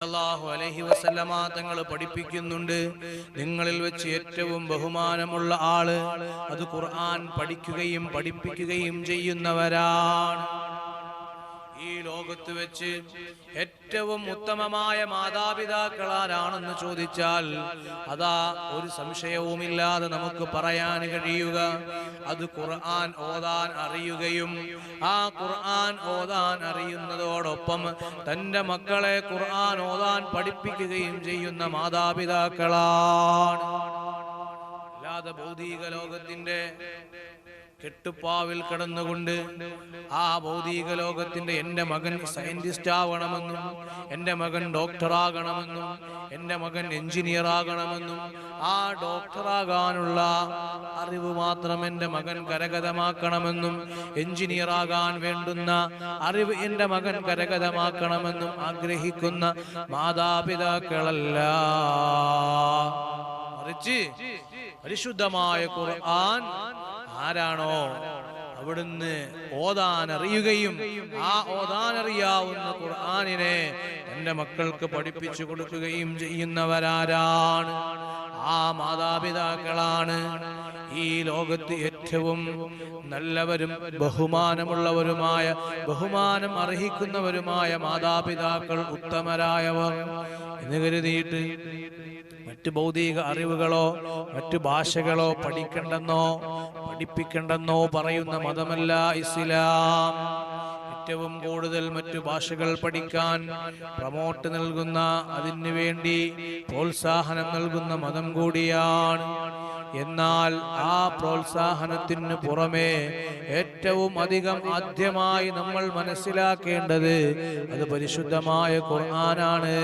അല്ലാഹു അലൈഹി വസല്ലമ തങ്ങൾ പഠിപ്പിക്കുന്നുണ്ട്, നിങ്ങളിൽ വെച്ച് ഏറ്റവും ബഹുമാനമുള്ള ആള് അത് ഖുർആൻ പഠിക്കുകയും പഠിപ്പിക്കുകയും ചെയ്യുന്നവരാണ്. ഈ ലോകത്ത് വെച്ച് ഏറ്റവും ഉത്തമമായ മാതാപിതാക്കൾ ആരാണെന്ന് ചോദിച്ചാൽ അതാ ഒരു സംശയവുമില്ലാതെ നമുക്ക് പറയാൻ കഴിയുക അത് ഖുർആൻ ഓതാൻ അറിയുകയും ആ ഖുർആൻ ഓതാൻ അറിയുന്നതോടൊപ്പം തന്റെ മക്കളെ ഖുർആൻ ഓതാൻ പഠിപ്പിക്കുകയും ചെയ്യുന്ന മാതാപിതാക്കളാണ്. അല്ലാതെ ഭൗതിക ലോകത്തിന്റെ കെട്ടുപ്പാവിൽ കിടന്നുകൊണ്ട് ആ ഭൗതിക ലോകത്തിന്റെ എന്റെ മകൻ സയന്റിസ്റ്റ് ആവണമെന്നും എന്റെ മകൻ ഡോക്ടറാകണമെന്നും എന്റെ മകൻ എഞ്ചിനീയർ ആകണമെന്നും ആ ഡോക്ടറാകാനുള്ള അറിവ് മാത്രം എന്റെ മകൻ കരഗതമാക്കണമെന്നും എഞ്ചിനീയർ ആകാൻ വേണ്ടുന്ന അറിവ് എന്റെ മകൻ കരഗതമാക്കണമെന്നും ആഗ്രഹിക്കുന്ന മാതാപിതാക്കളല്ല, മറിച്ച് പരിശുദ്ധമായ ഖുർആൻ ആരാണോ അവിടുന്ന് ഓതാൻ അറിയുകയും ആ ഓതാൻ അറിയാവുന്ന ഖുർആനിനെ എന്റെ മക്കൾക്ക് പഠിപ്പിച്ചു കൊടുക്കുകയും ചെയ്യുന്നവരാരാണ്? ആ മാതാപിതാക്കളാണ്. ഈ ലോകത്ത് ഏറ്റവും നല്ലവരും ബഹുമാനമുള്ളവരുമായ ബഹുമാനം അർഹിക്കുന്നവരുമായ മാതാപിതാക്കൾ ഉത്തമരായവർ എന്ന് കരുതിയിട്ട് മറ്റു ഭൗതിക അറിവുകളോ മറ്റു ഭാഷകളോ പഠിപ്പിക്കണ്ടെന്നോ പറയുന്ന മതമല്ല ഇസ്ലാം. ഏറ്റവും കൂടുതൽ മറ്റു ഭാഷകൾ പഠിക്കാൻ പ്രമോട്ട് നൽകുന്ന, അതിനു വേണ്ടി പ്രോത്സാഹനം നൽകുന്ന മതം കൂടിയാണ്. എന്നാൽ ആ പ്രോത്സാഹനത്തിന് പുറമെ ഏറ്റവും അധികം ആദ്യമായി നമ്മൾ മനസ്സിലാക്കേണ്ടത് അത് പരിശുദ്ധമായ ഖുർആനാണ്.